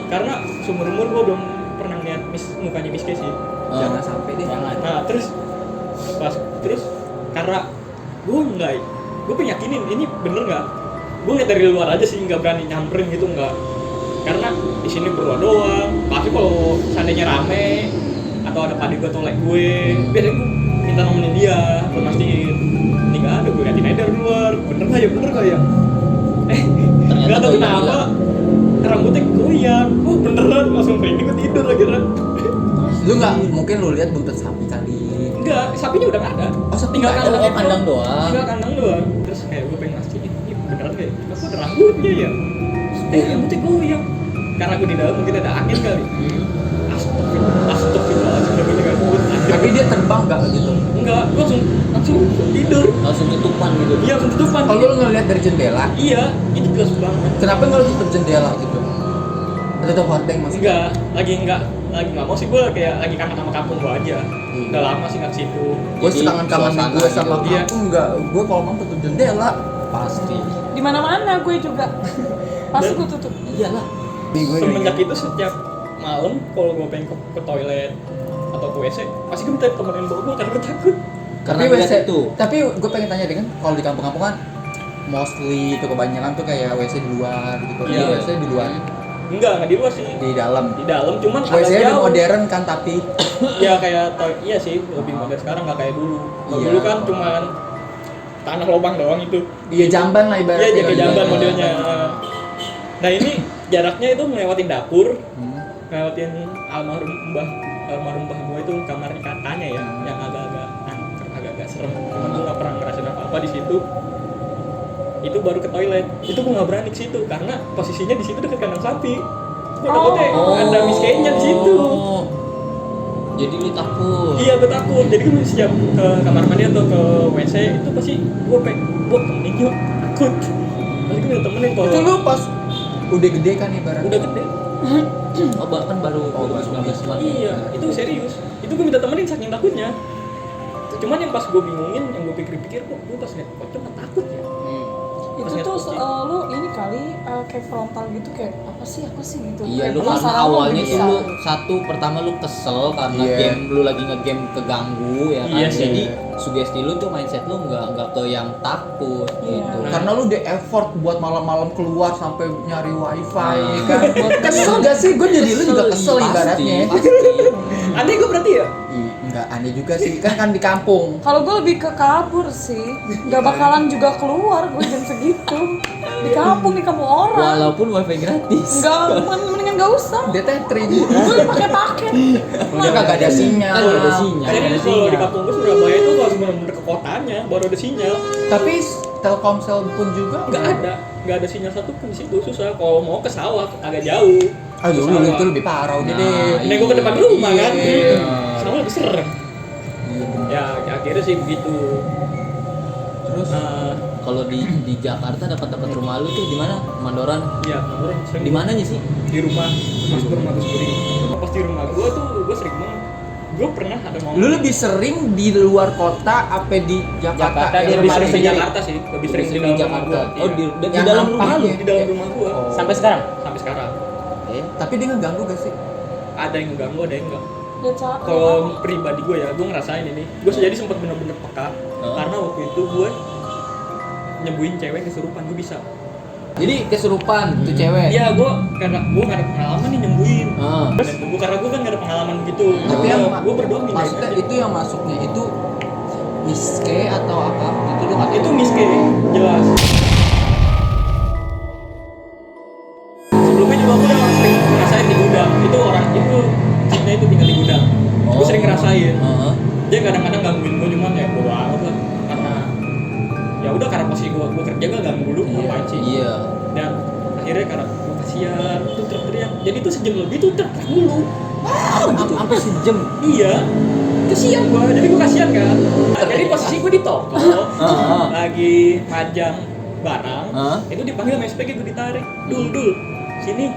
Karena seumur umur gue belum pernah niat mukanya miskin sih. Jangan sampai deh. Jangan. Nah terus karena gue pengen yakinin ini bener nggak, gue ngeliat dari luar aja sih, nggak berani nyamperin gitu, nggak, karena di sini berdua doang. Pasti kalau seandainya rame atau ada padi gue atau like gue, biasanya gue minta nemenin dia buat mastiin ini nggak ada, gue liatin aja dari luar, bener nggak ya Ternyata nggak tahu goyang kenapa rambutnya goyang, beneran langsung merinding, gue tidur akhirnya. Lu nggak mungkin lu lihat buntut sapi kali. Enggak, sapinya udah nggak ada. Oh, sapi tinggal nggak ada. kandang Oh, kandang doang. Tinggal kandang doang. Terus kayak gue pengen mastiin ini beneran kayak aku ada rambutnya ya. Rambutnya goyang. Karena gue di dalam mungkin ada angin kali. Astagfirullahaladzim, udah gue gabut. Tapi dia terbang nggak gitu? Enggak, gue langsung tidur. Langsung tutupan gitu. Iya, langsung tutupan. Kalau lu ngeliat dari jendela, Iya, itu jelas banget. kenapa nggak lu tutup jendela gitu? Tetap hordeng masih. Lagi nggak mau sih, gue kayak lagi kangen sama kampung gue aja. Udah lama sih nggak ke situ. Gue Jadi, sekangen-kangen suasana gue sama gitu. Iya. kampung nggak. Gue kalau mau tutup jendela. Pasti. Di mana-mana gue juga. Pasti gue tutup. Iyalah. Semenjak itu setiap malam kalau gue pengen ke toilet atau ke WC, pasti gue minta temenin bawa gue karena gue takut. Karena Tapi WC itu. Tapi gue pengen tanya deh kan, kalau di kampung-kampung kan mostly itu kebanyakan tuh kayak WC di luar gitu. Iya. WC di luar, Enggak di luar sih. di dalam. Di dalam cuman WC agak nya jauh. modern kan tapi Ya kayak iya sih, lebih modern sekarang nggak kayak dulu. Kalau Iya. dulu kan cuman tanah lubang doang itu. iya jamban lah ibaratnya. Iya, jaga jamban Iya. modelnya. Nah ini jaraknya itu melewatin dapur, Hmm. melewatin almarhum mbah gue itu kamarnya katanya ya, yang agak-agak angker, agak-agak serem. Cuman gue nggak pernah ngerasain apa-apa di situ. Itu baru ke toilet. Itu gue nggak berani ke situ karena posisinya di situ dekat kandang sapi. Gue takutnya ada miskenya di situ. Oh. Jadi lu takut. Iya, gue takut. Jadi gue setiap ke kamar mandi atau ke WC itu pasti gue temenin yuk, takut. Pasti gue minta temenin kalau Itu lu pas udah gede kan ibaratnya. udah gede. Oh, bahkan baru Oh, baru 19 tahun. Iya, itu serius. Itu gue minta temenin saking takutnya. Cuman yang pas gue bingungin, yang gue pikir-pikir kok gue pas liat pocong nggak takut ya. Itu Pas liat tuh kucing. lu ini kali kayak frontal gitu, kayak apa sih gitu. Iya, Kayak lu karena penasaran awalnya gitu. tuh lu satu pertama lu kesel karena Iya. game lu lagi ngegame keganggu ya kan. Iya sih. Jadi sugesti lu tuh mindset lu nggak ke yang takut Iya. gitu. Karena lu udah effort buat malam-malam keluar sampai nyari wifi Nah. kan. Kesel gak sih? Gue jadi lu juga kesel Pasti, ibaratnya. Pasti. Aneh gue berarti ya? Enggak aneh juga sih, kan di kampung. Kalau gue lebih ke kabur sih, nggak bakalan juga keluar gue jam segitu. Di kampung orang. Walaupun wifi gratis. Mendingan nggak usah. Detetring. Gue pakai paket. Udah kagak ada sinyal. Kan ada sinyal. Jadi ada kalau di sinyal. kampung gue Surabaya itu harus benar-benar ke kotanya baru ada sinyal. Tapi Telkomsel pun juga Nggak ada sinyal satu pun di situ, susah. Kalau mau ke sawah agak jauh. Aduh, Sawah. lu itu lebih parah udah Nah, deh. Ini gue ke depan rumah kan. Iya. Sawah lebih serem. Iya, bener. Ya akhirnya sih begitu. Terus kalau di Jakarta dapat rumah lu tuh di mana? Mandoran. Ya menurut sering Di mananya sih? di rumah masuk ke rumah gue sendiri. Pas di rumah gue tuh gue sering banget. Gue pernah ada momen. Lu lebih sering di luar kota apa di Jakarta? Jakarta, Yang di lebih rumah sering di sendiri. Jakarta sih, lebih sering di dalam rumah Jakarta. gue. Oh, Iya. di Yang dalam rumah lu. nampaknya. Di dalam rumah gue Oh. Sampai sekarang? sampai sekarang. Tapi dia ngeganggu gak sih? Ada yang ngeganggu, ada yang enggak. Dia cakep. Kalau pribadi gue ya, gue ngerasain ini. Gue jadi sempat bener-bener peka karena waktu itu gue nyembuhin cewek kesurupan, gue bisa. Jadi kesurupan tuh cewek. Iya, gue nggak ada pengalaman nih nyembuhin. Ah. Dan gue karena gue kan nggak ada pengalaman gitu. Tapi yang gue berdoa mindahin maksudnya aja. itu yang masuknya itu miske atau apa gitu lu Itu miske, jelas. Sebelumnya juga gue udah sering ngerasain di gudang. Itu orang itu jinnya itu tinggal di gudang. Gue sering ngerasain. Heeh. Dia kadang-kadang gangguin gue cuman ya bodo amat lah. Karena ya udah karena posisi gue kerja gak ganggu dulu ngapain sih. Iya. Dan akhirnya karena gue kasihan tuh teriak-teriak. Jadi tuh sejam lebih tuh teriak mulu. Sampai sejam. Iya. Kasihan gue, jadi gue kasihan kan. Jadi posisi gue di toko, Heeh. lagi majang barang, Hah? itu dipanggil sama SPG, gue ditarik. Dul, sini.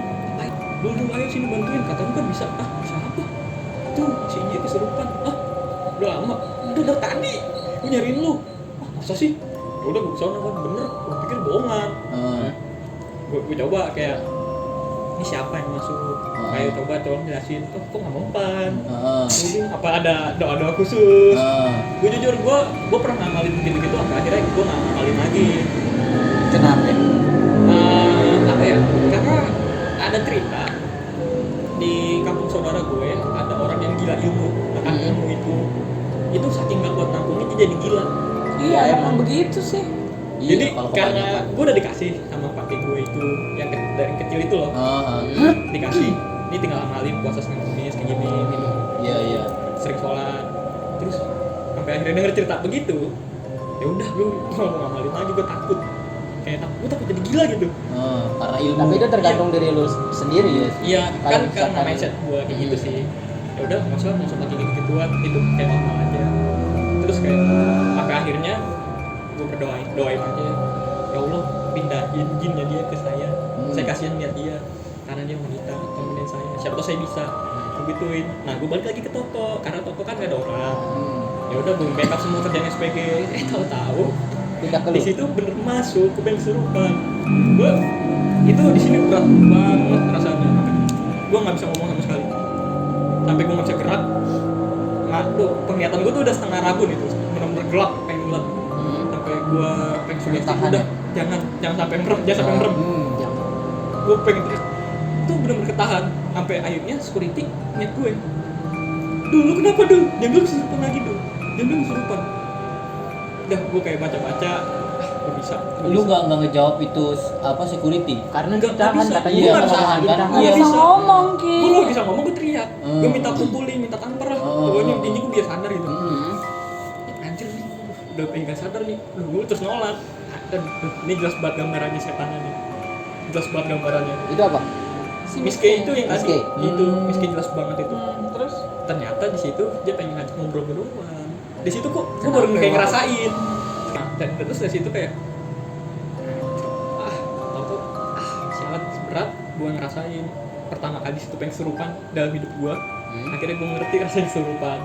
Dul, ayo sini bantuin. Kata gue kan bisa. Ah, bisa apa? Tuh, si Inji kesurupan. Ah, udah lama. Udah dari tadi. Gue nyariin lu. Ah, masa sih? Ya udah gue kesana kan, bener. Gue pikir bohongan. Heeh. Gue coba kayak ini siapa yang masuk, ayo coba tolong jelasin. Kok nggak mempan? Mungkin apa ada doa khusus? Gue jujur gue pernah ngamalin gitu sampai akhirnya gue nggak ngamalin lagi. Kenapa? Apa ya, karena ada cerita di kampung saudara gue ada orang yang gila ilmu. Bahkan ilmu itu saking gak kuat nampungnya dia jadi gila. Iya emang begitu sih. Jadi kalau karena kebanyakan. gue udah dikasih sama pakai gue itu yang dari kecil itu loh, dikasih ini tinggal amalin puasa Senin Kamis kayak gini gitu, Iya. sering sholat, terus sampai akhirnya denger cerita begitu, ya udah gue mau ngamalin lagi, gue takut jadi gila gitu. Karena ilmu. Tapi itu tergantung dari lu sendiri ya. Iya Kalau kan misalkan- karena mindset gue kayak gitu sih. Ya udah nggak usah pakai gitu-gituan, hidup kayak normal aja. Terus kayak sampai akhirnya gue doain aja, ya Allah pindahin jinnya dia ke saya. Saya kasihan lihat dia karena dia wanita, temenin saya. Siapa tahu saya bisa. Gue gituin. Nah gue balik lagi ke toko karena toko kan gak ada orang. Ya udah gue backup semua kerjaan SPG. Tahu-tahu Pindah ke lu. di situ bener masuk ke bank kesurupan. Gue itu di sini berat banget rasanya. Gue nggak bisa ngomong sama sekali. Sampai gue nggak bisa gerak. Tuh penglihatan gue tuh udah setengah rabun itu, bener-bener gelap, pengen gelap. Sampai gue pengen sugesti udah jangan sampai merem, jangan sampai merem. Gue pengen terus tuh bener-bener ketahan. Sampai akhirnya security ngeliat gue. Lu kenapa dulu? Jangan dulu kesurupan lagi dulu. Jangan dulu kesurupan. Udah gue kayak baca-baca, gue bisa. Lu nggak ngejawab itu apa security? Karena Nggak kita kan bisa. katanya Iya, kita nggak bisa. ngomongan kan. Nggak Iya, bisa bisa. ngomong Ki. Gue gak bisa ngomong, gue teriak. Gue minta pukulin, minta tampar lah. Pokoknya intinya gue biar sadar gitu. Anjir nih, udah pengen gak sadar nih. Gue terus nolak. Dan ini jelas banget gambarannya setannya nih. Jelas banget gambarannya. Itu apa? Miss K itu yang tadi. Miss K. Itu Miss K jelas banget itu. Terus Ternyata di situ dia pengen ngajak ngobrol berdua. Di situ kok gue baru kayak ngerasain. Nah, dan terus dari situ kayak tau sialat berat gue ngerasain pertama kali situ pengen kesurupan dalam hidup gue. Akhirnya gue ngerti rasanya kesurupan.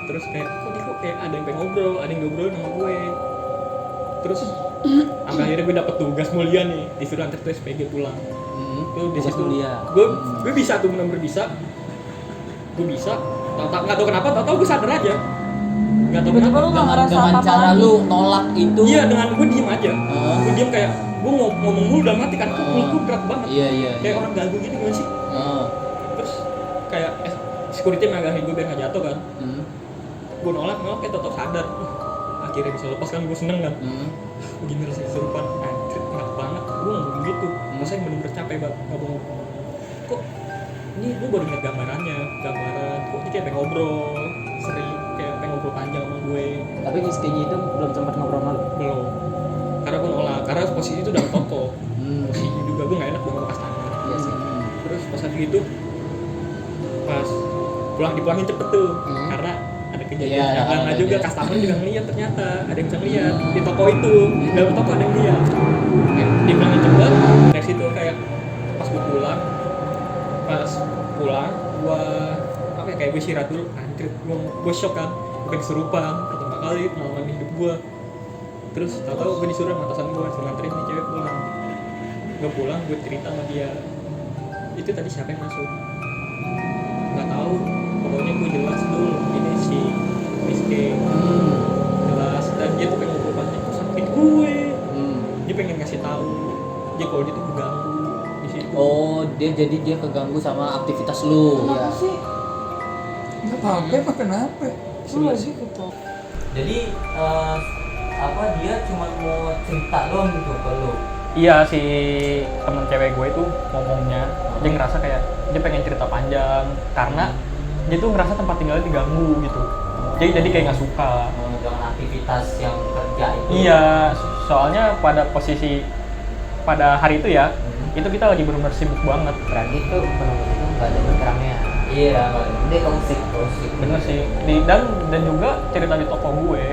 Terus kayak kok kayak ada yang pengen ngobrol, ada yang ngobrol sama gue. Terus sampai akhirnya gue dapet tugas mulia nih, disuruh antar tuh SPG pulang. Tuh di situ gue bisa tuh bener-bener bisa. Gue bisa, nggak tahu kenapa, tahu gue sadar aja. Nggak tahu tiba-tiba lu kenapa. nggak ngerasa Dengan apa-apa cara lagi. lu nolak itu. Iya, dengan gue diem aja. Gue diem kayak gue ngomong mulu dalam hati kan, mulut gue berat banget. Iya. Kayak orang gagu gitu gimana sih? Terus kayak security megangin gue biar nggak jatuh kan. Gue nolak kayak tau sadar. Akhirnya bisa lepas kan, gue seneng kan. Begini rasanya kesurupan, anjir enak banget. Gue ngomong gitu, masa yang bener-bener capek banget ngomong. Kok ini gue baru lihat gambaran kok ini kayak pengen ngobrol sering, kayak pengen ngobrol panjang sama gue. Tapi Miss Kenny itu belum sempat ngobrol sama lu. Belum, karena gue nolak, karena posisi itu dalam toko. Posisi juga gue gak enak gue ngelepas tangan. Iya sih. Terus pas lagi itu pas dipulangin cepet tuh, karena ada kejadian Iya, yang ada juga kejadian. customer juga ngeliat, ternyata ada yang bisa ngeliat di toko itu, dalam toko ada yang ngeliat. Dipulangin cepet, dari situ kayak pas gue pulang gue kayak gue istirahat dulu, anjir gue shock kan, gue pengen kesurupan pertama kali pengalaman hidup gue. Terus tau-tau gue disuruh sama atasan gue nganterin nih cewek pulang. Gue pulang, gue cerita sama dia, itu tadi siapa yang masuk? Nggak tahu, pokoknya gue jelas dulu ini si Miss K. Jelas, dan dia tuh pengen ngobrol banyak sampai gue. Dia pengen ngasih tahu dia kalau dia tuh keganggu di situ. Oh, dia keganggu sama aktivitas lu. Kenapa sih? Nggak apa-apa, kenapa? Lu lagi gitu. Jadi dia cuma mau cerita doang gitu ke lu. Iya, si temen cewek gue itu ngomongnya dia ngerasa kayak dia pengen cerita panjang karena dia tuh ngerasa tempat tinggalnya diganggu gitu. Jadi kayak nggak suka. Dengan aktivitas yang kerja itu. Iya, soalnya pada hari itu ya, itu kita lagi benar-benar sibuk banget. Berarti itu penunggu itu nggak ada berkerangnya. Iya, dia toxic. Bener sih. Dan juga cerita di toko gue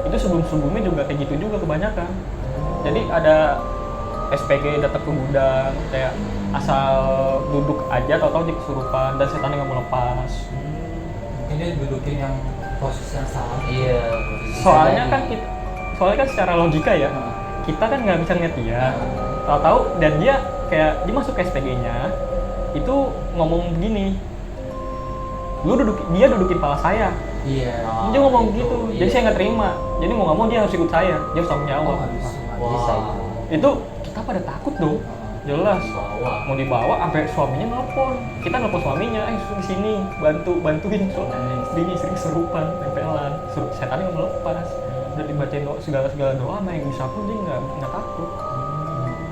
itu sebelumnya juga kayak gitu juga kebanyakan. Jadi ada SPG datang ke gudang kayak asal duduk aja, tahu-tahu dia kesurupan dan setannya nggak mau lepas. Mungkin dia dudukin yang posisi yang salah. Iya. Soalnya kan secara logika ya, kita kan nggak bisa ngeliat dia. tahu dan dia masuk ke SPG-nya itu ngomong begini, dia dudukin kepala saya. Iya. Dia ngomong gitu, gitu, iya. jadi saya nggak terima. Jadi mau nggak mau dia harus ikut saya, dia harus tanggung jawab. Bisa itu. Itu kita pada takut dong, jelas. Bawa. Mau dibawa sampai suaminya nelpon, kita nelpon suaminya, di sini bantuin istrinya istri kesurupan, tempelan, setannya nggak melepas. Udah dibacain segala doa sama yang bisa pun dia nggak takut.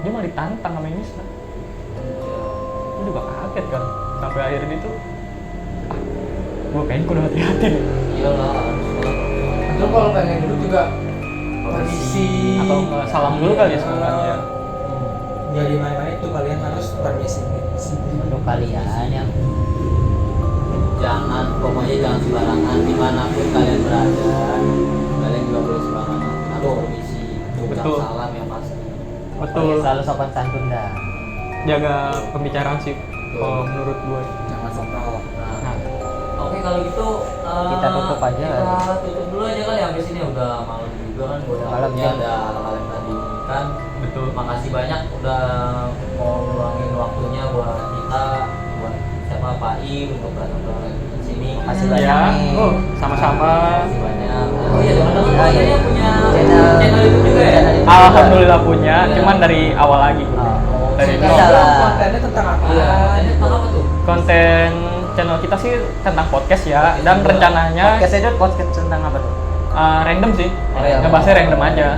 Dia malah ditantang sama yang bisa. Dia juga kaget kan, sampai akhirnya itu gue pengen kudu hati-hati nih. Iyalah, harus Itu kalau pengen duduk juga permisi Atau salam dulu kali ya sebenarnya. Ya di mana itu kalian harus permisi. Untuk kalian yang pokoknya jangan sembarangan dimanapun kalian berada, kalian juga boleh sembarangan. Atau permisi, ucap Betul. salam yang pasti. Betul. Pokoknya selalu sopan santun dah. Jaga pembicaraan sih, kalau menurut gue. Jangan sombong. Nah, Oke kalau gitu Kita tutup aja. Kita tutup dulu aja kali habis ini udah malam juga kan. Udah Malam, malamnya ya. ada hal-hal yang tadi kan. betul. Makasih banyak udah mau luangin waktunya buat kita, buat siapa Pak I untuk datang ke sini. Makasih banyak Ya, nih. oh sama-sama. Makasih banyak. Oh iya teman-teman Oh, iya. kayaknya punya Channel- channel YouTube juga ya. channel YouTube. Alhamdulillah punya, Iya. cuman dari awal lagi. Oh. Dari Bisa nol. lah. Kontennya tentang apa? Ini tentang apa tuh? Konten channel kita sih tentang podcast ya, Podcast dan juga. rencananya Podcast itu podcast tentang apa tuh? random sih, Oh, iya. ngebahasnya random aja.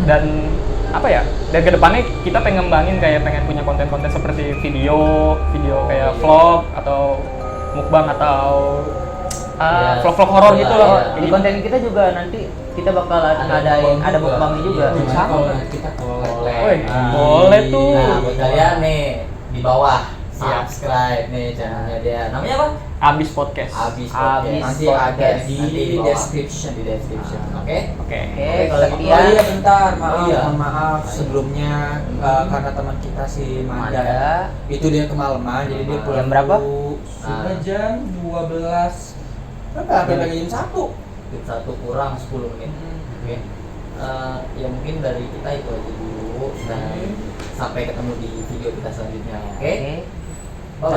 Dan apa ya? Dan kedepannya kita pengen ngembangin pengen punya konten-konten seperti video kayak iya. vlog atau mukbang atau Iya. vlog-vlog horor Iya, gitu iya. loh. Di konten kita juga nanti kita bakal ada mukbangnya juga. Iya. Bisa. Kita Boleh. Woi, boleh tuh. Nah, buat kalian nih di bawah subscribe nih channelnya dia. Namanya apa? Abis podcast. Abis Abis Podcast. nanti ada Nanti di bawah. description. Di description. Oke? Oke. Oke, kalau gitu, Oh iya bentar, maaf, Oh, iya. mohon maaf sebelumnya karena teman kita si Manda Manda. itu dia kemalaman jadi dia pulang Jam berapa? dulu. Sudah jam 12 berapa? Hampir lagi jam 1. Jam 1 kurang 10 menit. Oke. Ya mungkin dari kita itu aja dulu dan sampai ketemu di video kita selanjutnya. Oke? Oke. Bye.